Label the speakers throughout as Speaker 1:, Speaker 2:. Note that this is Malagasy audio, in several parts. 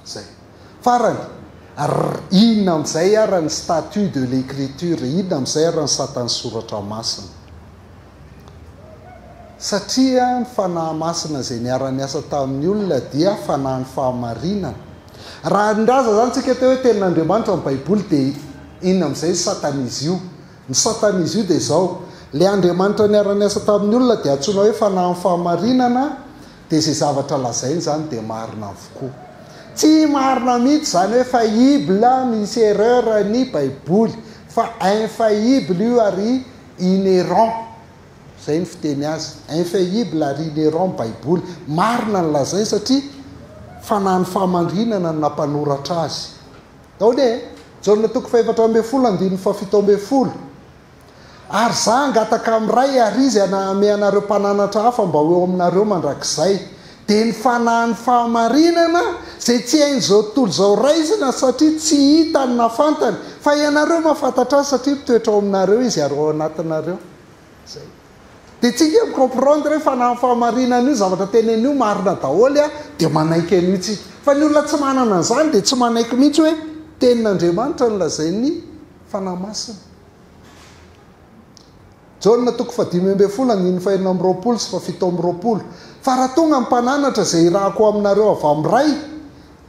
Speaker 1: zay farany inona amin'izay ara ny statut de l'écriture inona amin'izay ara ny satany soratra masina satria ny fanahy masina zay niara-ny asa tamin'ny olona dia fanahy ny fahamarinana raha ndraza zany tsika teo hoe tenin'Andriamanitra amin'ny baiboly dia inona amin'izay satanizy io ny satanizy io dia zao le Andriamanitra niara-ny asa tamin'ny olona dia antsoina hoe fanahy ny fahamarinana dia zay zavatra lazainy zany dia marina avokoa tsy marina mihitsy zany hoe faillible misy erreur ny baiboly fa infaillible io ary inhérent zay ny fiteny azy infaillible ary inhérent baiboly marina ny lazainy satria fanahy ny fahamarinana ny nampanoratra azy taony jaona toko 7:7 ary za angataka amin'ray ary izy ame anareo mpananatra hafa mba ho eo aminareo mandrakizay dia ny fanahy ny fahamarinana zay tsy hain'izao tontolo zao raizina satria tsy hita ny nafantany fa ianareo mahafantatra azy satria mitoetra ao aminareo izy ary ao anatinareo zay dia tsika micomprendre hoe fanahy ny fahamarinana io zavatra tenen'io marina daholy dia manaiky an'io tsika fa ny olona tsy manana an'izany dia tsy manaiky mihitsy hoe tenin'Andriamanitra ny lazainy fanahy masina jaona toko 5:20 sy 7:20 fa raha tonga mpananatra zay irahako aminareo avy amin'ray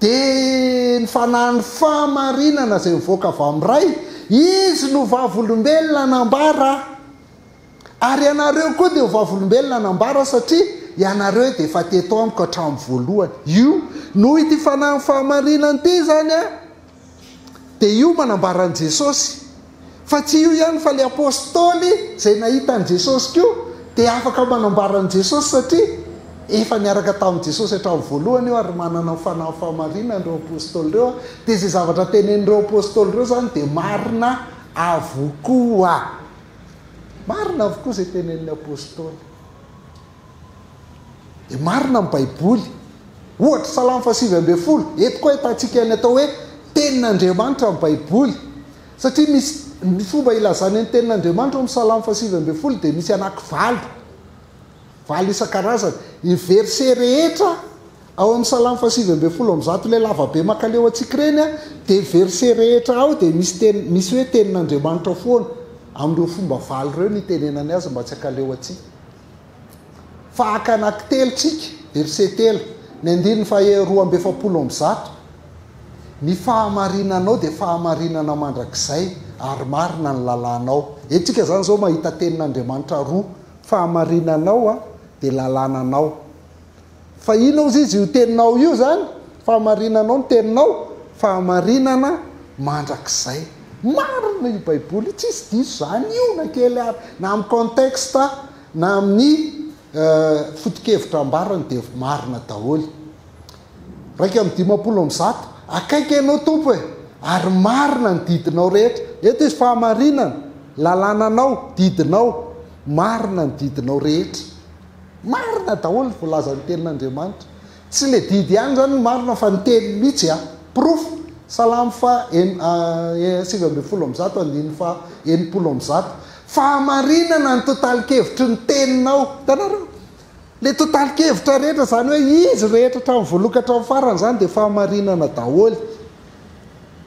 Speaker 1: dia ny fanahy ny fahamarinana zay mivoaka avy amin'ray izy no vavolombelona nambara ary ianareo koa dia vavolombelona nambara satria ianareo dia efa teto amiko hatramin'ny voalohany io noho ity fanahy ny fahamarinana ity zany dia io manambaran'i Jesosy fa tsy io ihany fa le apôstôly zay nahita an' Jesosy koa dia afaka manambaran'i Jesosy satria efa niaraka tamin'i Jesosy hatramin'ny voalohany io ary manana fanahy fahamarinana ireo apôstôly ireo dia zay zavatra tenen'ireo apôstôly ireo zany dia marina avokoa marina avokoa zay tenen'ny apôstôly dia marina amin'ny baiboly ohatra Salamo 9:10 eto koa hitantsika ny atao hoe tenin'Andriamanitra amin'ny baiboly satria misy fomba ilazany ny tenin'Andriamanitra amin'ny Salamo 9:10 dia misy anaky valo isan-karazany ny verset rehetra ao amin'ny Salamo 9:10 le lavabe makaleo atsika reny dia verset rehetra ao dia misy hoe tenin'Andriamanitra foana amin'ireo fomba valo ireo ny tenenany azy mba tsy akaleo atsika fa aka anaky telo tsika verset 3 ny 2:20 ny fahamarinanao dia fahamarinana mandrakizay ary marina ny lalànao etsika zany zao mahita tenin'Andriamanitra roa fahamarinanao dia lalànanao fa ino ozy izy io teninao io zany fahamarinanao ny teninao fahamarinana mandrakizay marina io baiboly tsy isy diso zany io na kely ary na amin'ny contexte na amin'ny foto-kevitra ambarany dia marina daholy raika amin'ny 10 akaiky ianao tompo ary marina ny didinao rehetra eto izy fahamarinana lalànanao didinao marina ny didinao rehetra marina daholy voalazany tenin'Andriamanitra tsy le didy ihany zany marina fa ny teny mihitsy proof Salamo 7:20 fahamarinana ny totalikevitry ny teninao tanareo le totalikevitra rehetra zany hoe izy rehetra hatramin'ny voaloka hatramin'ny farany zany dia fahamarinana daholy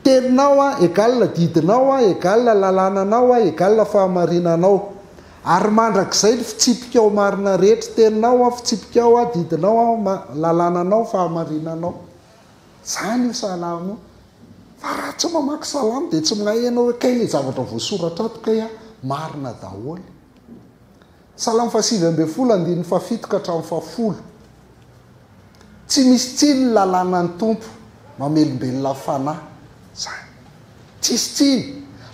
Speaker 1: teninao egalina didinao egalina lalànanao egalina fahamarinanao ary mandrakizay ny fitsipika ao marina rehetra teninao fitsipika ao didinao lalànanao fahamarinanao zany io salamo fa raha tsy mamaky salamo dia tsy mahay ianao hoe kay le zavatra voasoratra ato kay marina daholy Salamo 9:7 tsy misy tsiny ny lalànan'ny tompo mamelombelona fanahy zany tsisy tsiny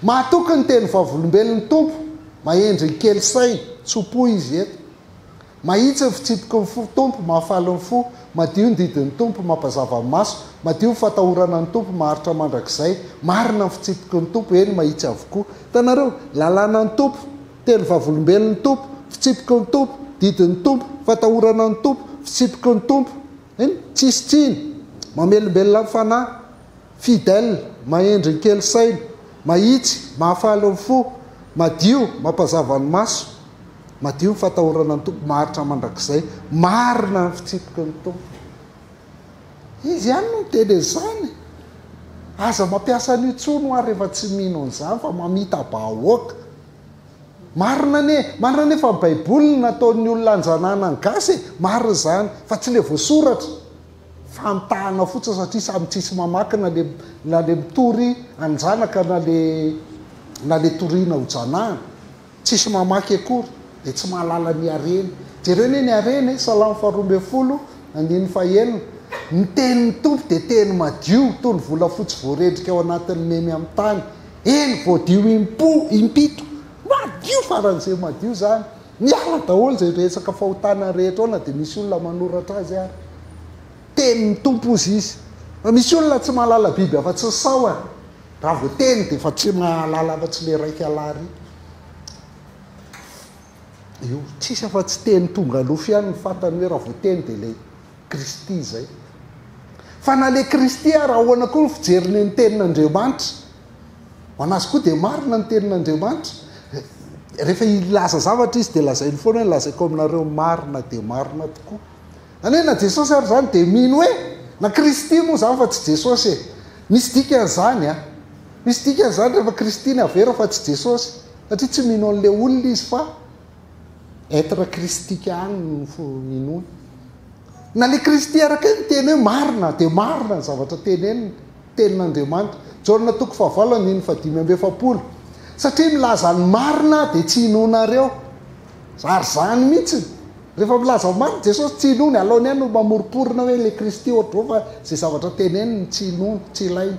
Speaker 1: mahatoky ny teny vavolombelon'ny tompo mahendry kely sainy tsopo izy eto mahitsy ny fitsipiky ny tompo mahafaly ny fo madio ny didin'ny tompo mampazava ny maso madio ny fatahorana ny tompo maharitra mandrakizay marina ny fitsipiky ny tompo eny mahitsy avokoa tanareo lalànan'ny tompo teny vavolombelon'ny tompo fitsipiky ny tompo didin'ny tompo fatahorana ny tompo fitsipiky ny tompo tsisy tsiny mamelombelona fanahy fidèle mahendry ny kely saina mahitsy mahafaly ny fo madio mampazava ny maso madio ny fatahorana ny tompo maharitra mandrakizay marina ny fitsipiky ny tompo izy ihany no miteny zany aza mampiasa ny tsono ary rehefa tsy mino an'izany fa mamita bahoaka marina nefa ny baiboly nataon'ny olona anjanana ny gasy marina zany fa tsy le voasoratra famitahana fotsiny satria samy tsisy mamaky na le mitory anjanaka na le toriana hojanahana tsisy mamaky akory de tsy mahalala ny areny jereny ny areny salamo 12 andiny fahelina ny tenin'ny tompo de teny madio toy ny vola fotsy voarendrika ao anatin'ny memy amin'ny tany eny voadio impito madio faran'izay madio zany miala daholo zay resaka fahotana rehetra ao na de misy olona manoratra azy ary tenin'ny tompo izy misy olona tsy mahalala biby afa tsy saoany raha vo teny de fa tsy mahalala afa-tsy le raiky alary io tsisy afa tsy teny tonga lofo ihany ny fantany hoe raha vo teny de le kristy zay fa na le kristy raha hoana koa ny fijeriny ny tenin'andriamanitra manazy koa de marina ny tenin'andriamanitra rehefa ilaza zavatra izy de lazainy foana hoe lazaiko aminareo marina de marina tokoa ane na jesosy ary zany de mino hoe na kristy moa zany fa tsy jesosy misy dikan'zany misy dikan'zany rehefa kristy ny avera fa tsy jesosy satria tsy mino an'le olona izy fa être kristika any minony na le kristy araka ny teny hoe marina de marina ny zavatra teneny tenin'andriamanitra jaona toko fahavalona iny 5:7 satria milaza ny marina de tsy inonareo ary zany mihitsy rehefa milaza marina jesosy tsy inony alaony ihany no mamoriporina hoe le kristy ohatrao fa zay zavatra teneny tsy inony tsy ilainy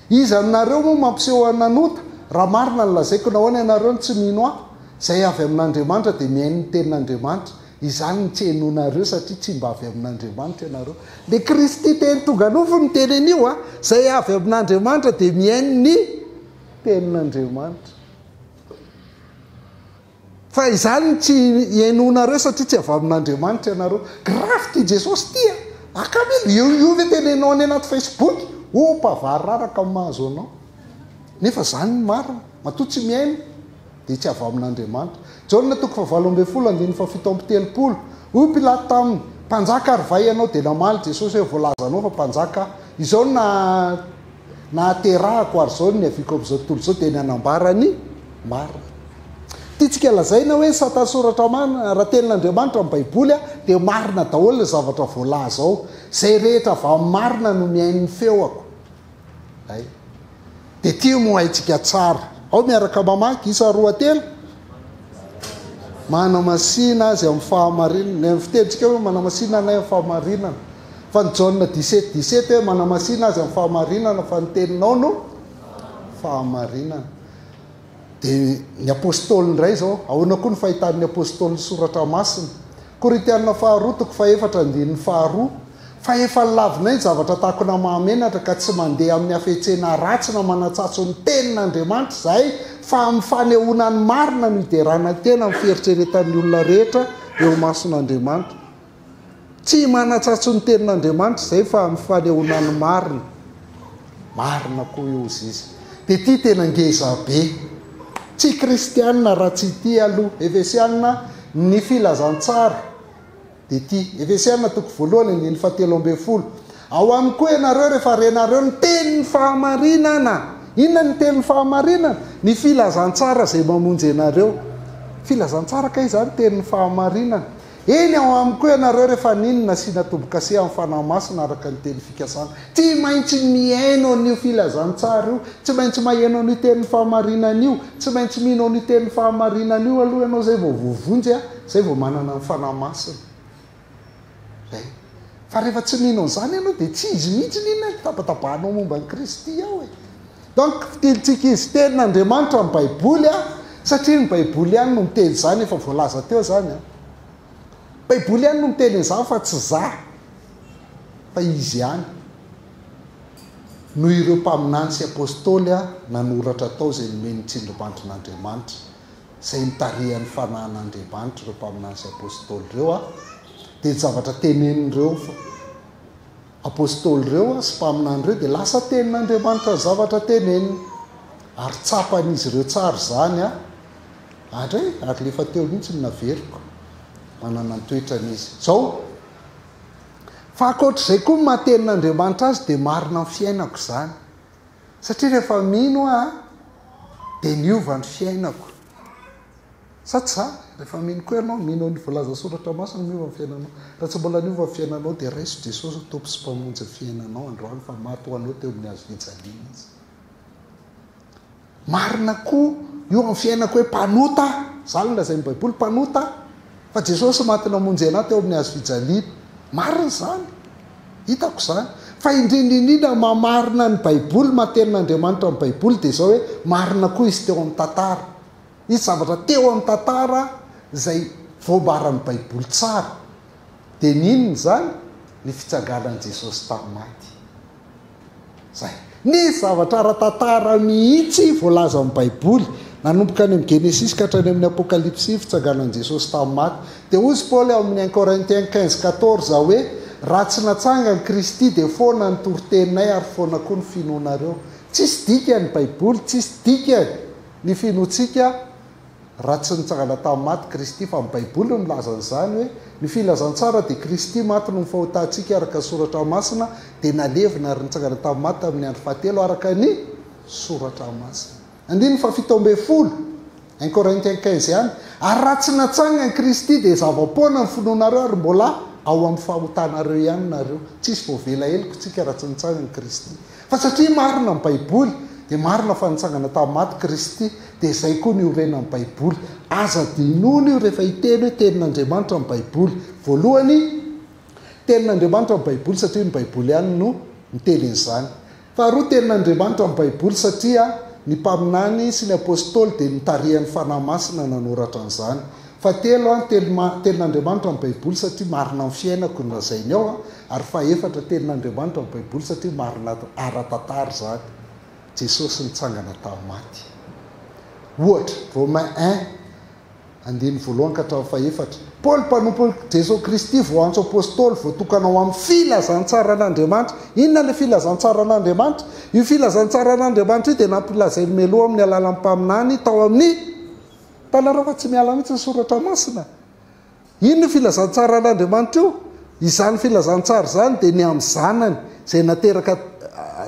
Speaker 1: izy aminareo moa mampiseho ananota raha marina ny lazaiko nahoana ianareo ny tsy mino aho zay avy amin'andriamanitra de mihainy ny tenin'andriamanitra izany ny tsy henonareo satria tsy mba avy amin'andriamanitra ianareo le kristy teny tonga nofo ny tenen'io zay avy amin'andriamanitra de mihainy ny tenin'andriamanitra fa izany tsy henonareo satria tsy avy amin'andriamanitra ianareo grave ty jesosy tia akamely io ve tenenao any anaty facebook mpavary raraka mahazo anao nefa zany ny marina matoa tsy mihainy de tsy avy amin'andriamanitra jaona toko 7:7 hoy Pilato taminy mpanjaka ary vai ianao de namaly jesosy hoe voalazanao fa mpanjaka izao na aterahako ary zao ny aviko am'izao tontolo zao de ny anambarany marina tiatsika lazaina hoe satana soratra marina raha tenin'andriamanitra amin'ny baiboly de marina daholo le zavatra voalaza ao zay rehetra va marina no mihain'ny feoako ay de tia mo haitsika tsara ao miaraka mamaky isa 2 manamasina azy amin'ny fahamarinana ny fitenitsika hoe manamasina anay amin'ny fahamarinana fa ny jaona 17 hoe manamasina azy amin'ny fahamarinana fa ny teninao no fahamarinana de ny apôstôly indray zao ahoana koa ny fahitan'ny apôstôly ny soratra masina Korintiana 2:4 fa efa lavinay ny zavatra takona mahamenatra ka tsy mandeha amin'ny afetsena ratsy na manatsatso ny tenin'andriamanitra zay fa amin'ny fanehoana ny marina no hiderana tena amin'ny fieritreretan'ny olona rehetra eo mason'andriamanitra tsy manatsatso ny tenin'andriamanitra zay fa amin'ny fanehoana ny marina koa eo izy de ty tena ngeza be tsy kristianina raha tsy ty aloha efesianina ny filazantsara de ty efesianina toko 1:7 ao aminy koa ianareo rehefa renareo ny tenin'ny fahamarinana inona ny tenin'ny fahamarinana ny filazantsara zay mamonjy ianareo filazantsara ka izany tenin'ny fahamarinana eny ao aminy koa ianareo rehefa ninona sina tobo-kase amin'ny fanahy masina araka ny teny fikasana tsy maintsy miaino an'io filazantsara io tsy maintsy maheno an'io tenin'ny fahamarinana io tsy maintsy mino an'io tenin'ny fahamarinana io aloha ianao zay vao vovonjy zay vao manana ny fanahy masina fa rehefa tsy mino an'izany ianao de tsy izy mihitsy ninona tapatabahanao momba ny kristy ao donc fitilitsika izy tenin'andriamanitra ny baiboly satria ny baiboly ihany no miteny zany efa voalaza teo zany baiboly ihany no miteny an'izany fa tsy za fa izy ihany noho ireo mpaminany sy apôstôly nanoratra tao zay nomeny tsindrimandrin'andriamanitra zay mitarihan'ny fanahin'andriamanitra ireo mpaminany sy apôstôly reo de zavatra tenen'ireo apôstôly reo sy mpaminan'ireo de lasa tenin'andriamanitra zavatra teneniny ary tsapan'izy ireo tsara zany ary lefa teo mihitsy ny naveriko manana ny toetran'izy zao fa akoatr'izay koa ny matenin'Andriamanitra azy dia marina ny fiainako izany satria rehefa mino dia niova ny fiainako sa tsy za rehefa mino koa ianao mino ny voalaza soratra masina miova ny fiainanao raha tsy mbola niova ny fiainanao dia raiso Jesosy tompo sy mpamonjy fiainanao androany fa maty ho anao teo amin'ny hazo fijaliana izy marina koa io amin'ny fiainako hoe mpanota za no lazay ny baiboly mpanota fa Jesosy maty namonjy anahy teo amin'ny hazo fijaliana marina izany hitako izany fa indrindrindrindra mamarina ny baiboly matenin'Andriamanitra amin'ny baiboly dia izao hoe marina koa izy teo amin'ny tantara izy zavatra teo amin'ny tantara izay voambaran'ny baiboly tsara dia ninona izany ny fitsaganan'i Jesosy tamin'ny maty zay ny zavatra ara-tantara mihitsy voalaza amin'ny baiboly nanomboka any amin'ny Genesis ka hatrany amin'ny Apokalipsy fitsaganan'i Jesosy tamin'ny maty dia ozy Paoly amin'ny 1 Corinthiens 15:14 hoe raha tsy natsangany Kristy dia foana ny toroteninay ary foana koa ny finoanareo tsisy dika ny baiboly tsisy dika ny finoantsika raha tsy nitsangana tamin'ny maty Kristy fa amin'ny baiboly milaza an'izany hoe ny filazantsara dia Kristy maty no ny fahotantsika araka soratra masina dia nalevina ary nitsangana tamin'ny maty amin'ny andro fahatelo araka ny soratra masina andiny fa 17 1 Corinthiens 15 ihany ary raha tsy natsangany Kristy dia zava-poana ny finoanareo ary mbola ao amin'ny fahotanareo ihany nareo tsisy voavela heliko tsika raha tsy nitsangany Kristy fa satria marina amin'ny baiboly dia marina fa nitsangana tamin'ny maty Kristy dia izay koa ny orena amin'ny baiboly aza dinoana io rehefa hiteny hoe tenin'Andriamanitra amin'ny baiboly voalohany tenin'Andriamanitra amin'ny baiboly satria ny baiboly ihany no mitelin'izany faharoa tenin'Andriamanitra amin'ny baiboly satria ny mpaminany sy ny apôstôly dia nitarihan'ny fanahy masina nanoratra an'izany fahatelo tenin'Andriamanitra amin'ny baiboly satria marina amin'ny fiainako ny lazainy ao ary fahaefatra tenin'Andriamanitra amin'ny baiboly satria marina ara-tantara izany Jesosy nitsangana tamin'ny maty ohatra Romain 1 voalohany ka hatramin'ny fahaefatra Paoly mpanompo Jesosy Kristy voantso apôstôly voatokana ao amin'ny filazantsara an'Andriamanitra inona ilay filazantsara an'Andriamanitra io filazantsara an'Andriamanitra io dia nampilazainy meloha amin'ny alalan'ny mpaminany tao amin'ny tanareo fa tsy miala mihitsy ny soratra masina ino filazantsara an'Andriamanitra io izany filazantsara izany dia ny amin'ny zanany izay nateraka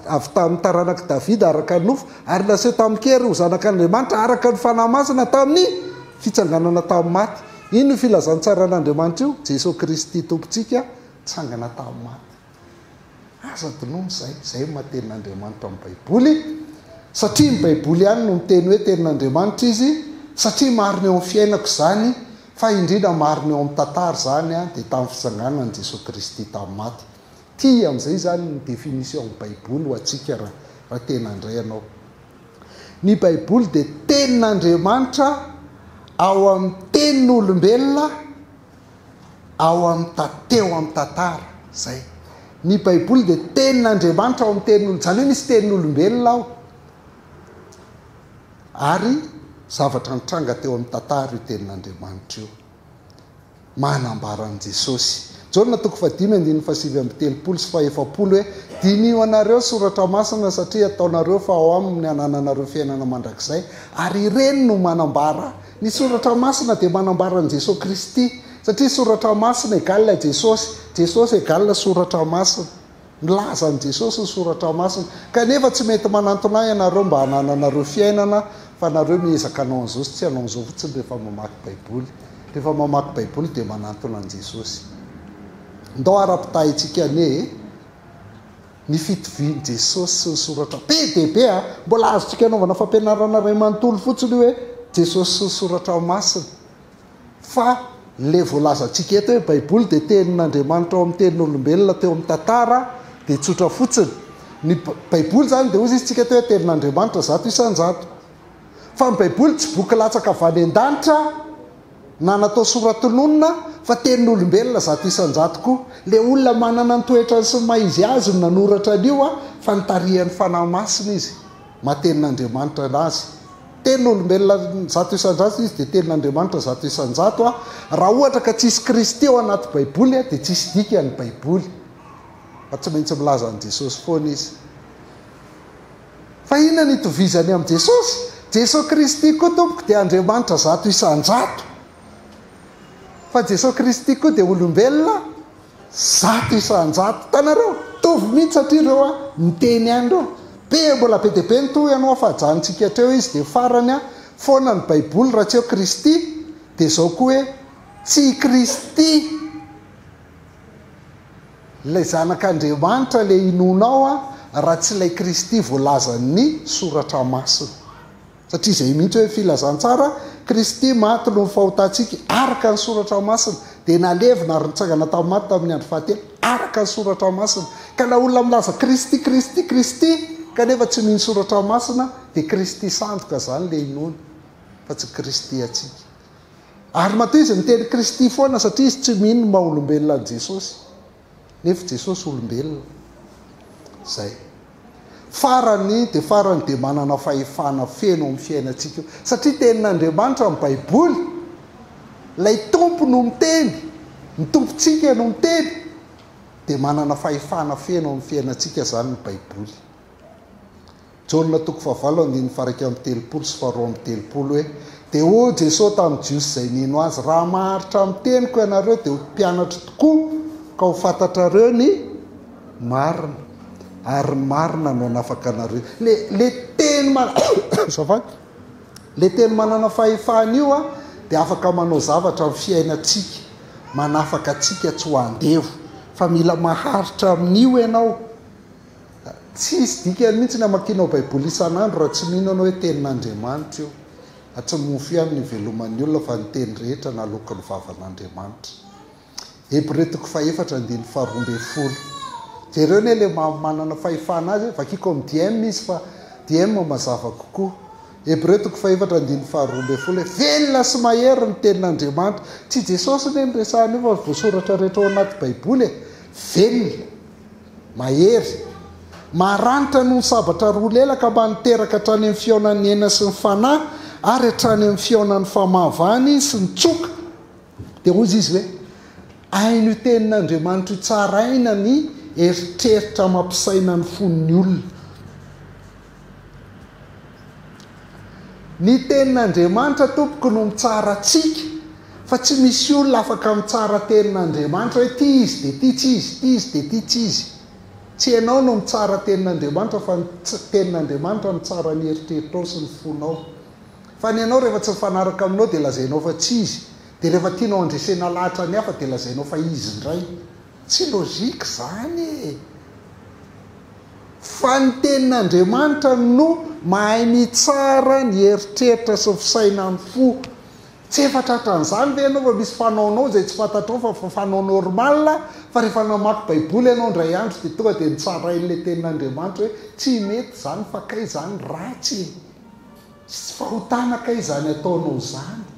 Speaker 1: avy tamin'ny taranaka Davida araka ny nofo ary naseho tamin'ny kery ho zanak'Andriamanitra araka ny fanahy masina tamin'ny fitsanganana tamin'ny maty ino filazantsara an'Andriamanitra io Jesosy Kristy tompontsika tsangana tamin'ny maty aza dinoana zay matenin'Andriamanitra amin'ny baiboly satria ny baiboly ihany no miteny hoe tenin'Andriamanitra izy satria marina eo amin'ny fiainako izany fa indrindra marina eo amin'ny tantara izany dia tamin'ny fitsanganan'i Jesosy Kristy tamin'ny maty ty amin'izay zany ny définition amin'ny baiboly ho antsika raha tena indray ianao ny baiboly dia tenin'Andriamanitra ao amin'ny tenin'olombelona ao amin'ny teo amin'ny tantara zay ny baiboly dia tenin'Andriamanitra ao amin'ny tenin'olombelona zany hoe misy tenin'olombelona ao ary zavatra nitranga teo amin'ny tantara io tenin'Andriamanitra io manambaran'i Jesosy Jaona 5:7 sy 7 hoe dinio anareo soratra masina satria ataonareo fa ao amin'ny anananareo fiainana mandrakizay ary ireny no manambara ny soratra masina dia manambara an'i Jesosy Kristy satria soratra masina egalina Jesosy Jesosy egalina soratra masina milaza an'i Jesosy ny soratra masina kanefa tsy mety manantona ianareo mba hanananareo fiainana fa nareo miezaka anao an'izao sy tsy hanao an'izao fotsiny rehefa mamaky baiboly rehefa mamaky baiboly dia manantona an'i Jesosy ndao ara-pitahintsika ny fitovian'i Jesosy sy ny soratra be dia be mbola azontsika anaovana fampianarana ray manontolo fotsiny hoe Jesosy sy ny soratra masina fa le voalazantsika eto hoe baiboly dia tenin'Andriamanitra ao amin'ny tenin'olombelona teo amin'ny tantara dia tsotra fotsiny ny baiboly zany dia ozy izy tsika teo hoe tenin'Andriamanitra zato isan-jato fa ny baiboly tsy boky latsaka avy any an-danitra na natao soratononona fa tenin'olombelona zato isan-jato koa le olona manana ny toetrany sy maizy azy no nanoratra an'io fa nitarihan'ny fanahy masina izy matenin'Andriamanitra anazy tenin'olombelona zato isan-jato izy dia tenin'Andriamanitra zato isan-jato raha ohatra ka tsisy Kristy ao anaty baiboly dia tsisy dika ny baiboly fa tsy maintsy milaza an'i Jesosy foana izy fa inona ny itovizany amin'i Jesosy Jesosy Kristy koa tompoko dia Andriamanitra zato isan-jato fa Jesosy Kristy koa dia olombelona zato isanjato tanareo tovy mihitsy satria reo a miteny ihany reo be mbola be dia be nyto ianao afahajanontsika treo izy dia farany a foana ny baiboly raha tsy eo Kristy dia zao koa hoe tsy Kristy ilay zanak'Andriamanitra le inonao a raha tsy ilay Kristy voalazan'ny soratra masina satria izay mihitsy hoe filazantsara Kristy maty no fahotantsika araka ny soratra masina dia nalevina ary nitsangana tamin'ny maty tamin'ny andro fahatelo araka ny soratra masina ka na olona milaza Kristy kanefa tsy mino soratra masina dia Kristy sandoka zany le inony fa tsy Kristy atsika ary matoa izy miteny Kristy foana satria izy tsy mino maha olombelona an' Jesosy nefa Jesosy olombelona zay farany dia manana fahefana feno amin'ny fiainantsika io satria tenin'Andriamanitra amin'ny baiboly lay tompo no miteny ny tompontsika no miteny dia manana fahefana feno amin'ny fiainantsika zany ny baiboly. Jaona toko fahavalo andiny faraka amin'ny telopolo sy faharoa amin'ny telopolo hoe dia o Jesosy tamin'ny jiosy izay nino azy raha maharitra amin'ny teniko ianareo dia ho mpianatra tokoa ka ho fantatrareo ny marina ary marina no anafaka anareo le teny le teny manana fahefana io a dia afaka manao zavatra amin'ny fiainantsika manafaka atsika tsy ho andevo fa mila maharitra amin'io ianao tsisy dikany mihitsy ny amakinao baiboly isan'andro raha tsy mihinanao hoe tenin'Andriamanitra io atsy mofo ihany ny veloman'ny olona fa ny teny rehetra naloka ny vavan'Andriamanitra. Hebreo toko faefatra andiny faharoambe folo jereo ny le manana fahefana azy vakiko amin'ny DM izy fa DM mazava kokoa. Hebreo toko faefatra andiny faharoambe folo hoe velona sy mahery ny tenin'Andriamanitra tsy Jesosy ny resahany io fa voasoratra rehetra ao anaty baiboly velona mahery maranitra no sabatra roa lelaka mba niteraka hatrany amin'ny fionan'ny ena sy ny fanahy ary hatrany amin'ny fionan'ny famavany sy ny tsoka dia hozy izy hoe aino tenin'Andriamanitra tsaraina ny eritreritra mampisaina ny fon'ny olona. Ny tenin'Andriamanitra tompoko no mitsara atsika fa tsy misy olona afaka mitsara tenin'Andriamanitra hoe ty izy dia ty tsy izy, ty izy dia ty tsy izy. Tsy ianao no mitsara tenin'Andriamanitra fa tenin'Andriamanitra mitsara ny eritreritao sy ny fonao fa ny ianao rehefa tsy mifanaraka aminao dia lazainao fa tsy izy dia rehefa tianao andresena lahatra ny hafa dia lazainao fa izy indray tsy logika zany fa ny tenin'Andriamanitra no mahay mitsara ny eritreritra sy fisaina ny fo tsy efa tratran'izany ve ianao fa misy fanaonao zay tsy fantatrao fa fanao normal fa rehefa namaky baiboly ianao ndray andro dia tonga dia nitsarain'ilay tenin'Andriamanitra hoe tsy mety zany fa kay zany ratsy tsy fahotana kay zany ataonao zany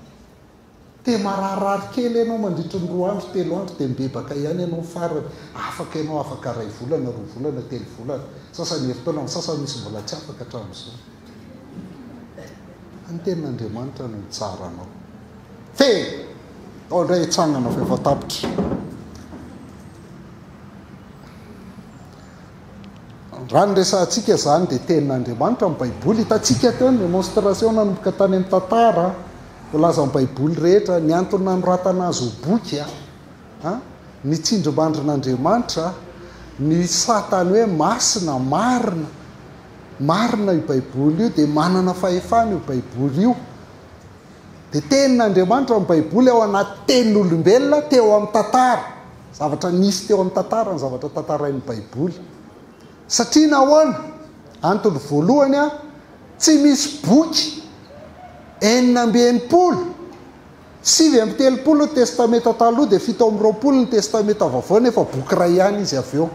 Speaker 1: dia mararirary kely ianao mandritry ny 2 andro 3 andro dia mibebaka ihany ianao farany afaka ianao afaka 2 volana 2 volana 3 volana sasany heritaona amin'ny sasany misy mbola tsy afaka hatramin'izao ny tenin'Andriamanitra no mitsara anao fe ao indray hitsanana fa efa tapitra raha nyresantsika zany dia tenin'Andriamanitra amin'ny baiboly hitantsika teo ny démonstration nanomboka tany amin'ny tantara volaza amin'ny baiboly rehetra ny antony nanoratana azy ho boky ny tsindrimandrin'Andriamanitra ny satany hoe masina marina io baiboly io dia manana fahefana io baiboly io dia tenin'Andriamanitra amin'ny baiboly ao anaty tenin'olombelona teo amin'ny tantara zavatra nisy teo amin'ny tantara ny zavatra tantarain'ny baiboly satria nahoana antony voalohany tsy misy boky 970 970 testamenta taloha dia 720 ny testamenta vaovao nefa boky ray ihany izy avy eo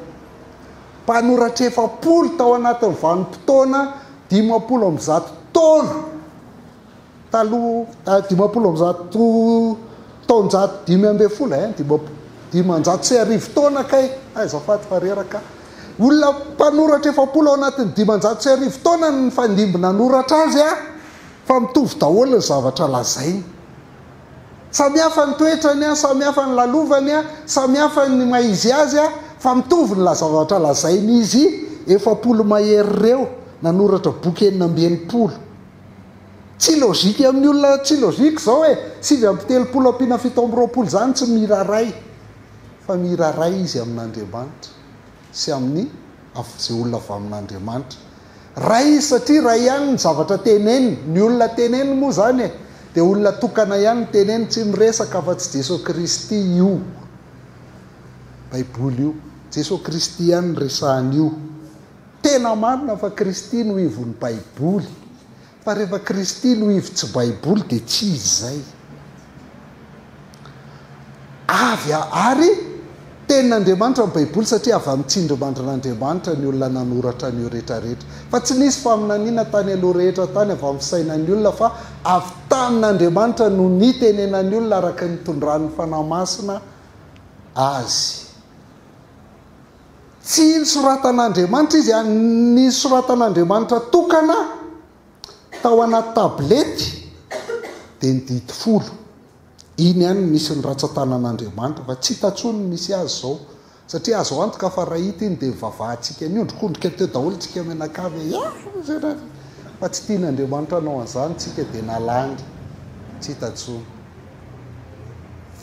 Speaker 1: mpanoratra 70 tao anatin'ny vanim-potoana 50 amby zato taona taloha 50 amby zato taonjato 520 dimanjato sy arivo taona kay azafady fareraka olona mpanoratra 70 ao anatin'ny dimanjato sy arivo taona ny fandimby nanoratra azy fa mitovy daholo ny zavatra lazainy samihafa ny toetrany samihafa ny lalovany samihafa ny maizy azy fa mitovy ny zavatra lazainy izy 70 mahery reo nanoratra boky 970 tsy logika amin'ny olona tsy logika zao hoe 7 amby 70 ampina 7 amby 20 zany tsy miraray fa miraray izy amin'Andriamanitra sy amin'ny zay olona avy amin'Andriamanitra. Ray izy satria ray ihany ny zavatra teneny, ny olona teneny moa zany e dia olona tokana ihany teneny, tsy miresaka afa-tsy Jesosy Kristy io. Baiboly io Jesosy Kristy ihany resahany io. Tena marina fa Kristy no ivon'ny Baiboly, fa rehefa Kristy no ivotsy Baiboly dia tsy izy zay. Ary tenin'Andriamanitra ny Baiboly satria avy amin'ny tsindrimandrin'Andriamanitra ny olona nanoratra ny rehetrarehetra, fa tsy nisy faminaniana tany aloha rehetra tany avy amin'ny sainan'ny olona, fa avy tamin'Andriamanitra no nitenenan'ny olona araka ny tondran'ny fanahy masina azy. Tsy nisoratan'Andriamanitra izy, ny soratan'Andriamanitra tokana tao anaty tablety dia ny dity 10. Iny ihany misy ny ratsan-tanan'Andriamanitra, fa tsy hitantsony misy azy zao, satria azo antoka fa raha hita iny dia mivavahantsika miondrikondrika teo daholo tsika menakavy fa tsy tian'Andriamanitra anao an'izany tsika dia nalangy, tsy hitantsony.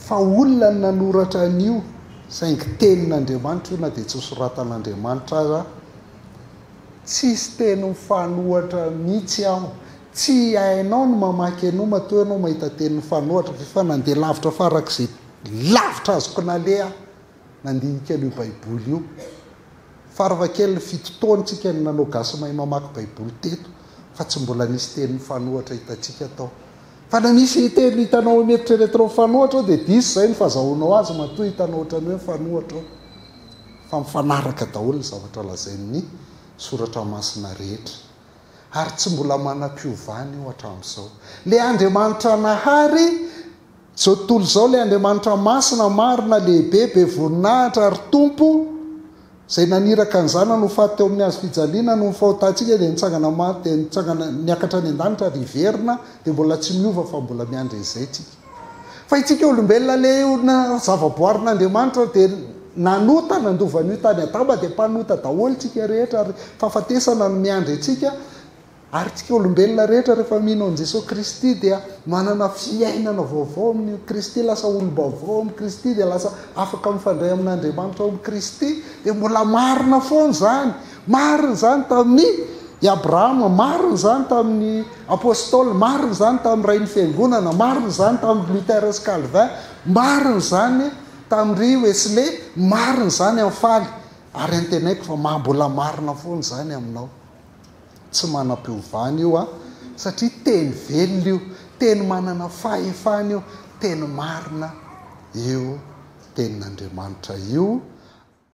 Speaker 1: Fa olona ny nanoratra an'io, saingy tenin'Andriamanitra io na dia tsy soratan'Andriamanitra aza, tsisy teny mifanohatra mihitsy aho. Tsy hainao no mamaky anao matoa ianao mahita teny mifanohatra, fa nandeha lavitra farak'izay lavitra azoko naleha nandinika an'io Baiboly io. Faravakely 7 taona tsika ny nanao gasy mahay mamaky Baiboly teto, fa tsy mbola nisy teny mifanohatra hitantsika tao. Fa na misy teny hitanao mieritreritra mifanohatra dia diso zay ny fahazahoanao azy matoa hitanao ohatrany hoe mifanohatra, fa mifanaraka daholo ny zavatra lazain'ny soratra masina rehetra. Ary tsy mbola manam-piovana io hatramin'izao. Le Andriamanitra nahary zao tontolo zao, le Andriamanitra masina marina lehibe be voninahitra ary tompo, zay naniraka ny zanany ho faty teo amin'ny hazo fijaliana no fahotantsika dia nitsangana maty, dia nitsangana niakatra any an-danitra riverina, dia mbola tsy miova fa mbola miandry izay tsika. Fa itsika olombelona le na zavaboarin'Andriamanitra dia nanota nandovany io tany adaba dia mpanota daholo tsika rehetra, ary fahafatesana no miandry antsika. Ary tsika olombelona rehetra rehefa mino an' Jesosy Kristy dia manana fiainana vaovao amin'ny Kristy, lasa olombavao amin'ny Kristy, dia lasa afaka mifandray amin'Andriamanitra ao amin'ny Kristy. Dia mbola marina foana zany, marina zany tamin'ny Abrahama, marina zany tamin'ny apôstôly, marina zany tamin'ny ray ny fiangonana, marina zany tamin'ny Luther sy Calvin, marina zany tamin'ry Wesley, marina zany amin'ny faly. Ary antenaiko fa mbola marina foana zany aminao. Tsy manam-piovana io satria teny velona io, teny manana fahefana io, teny marina io tenin'Andriamanitra io.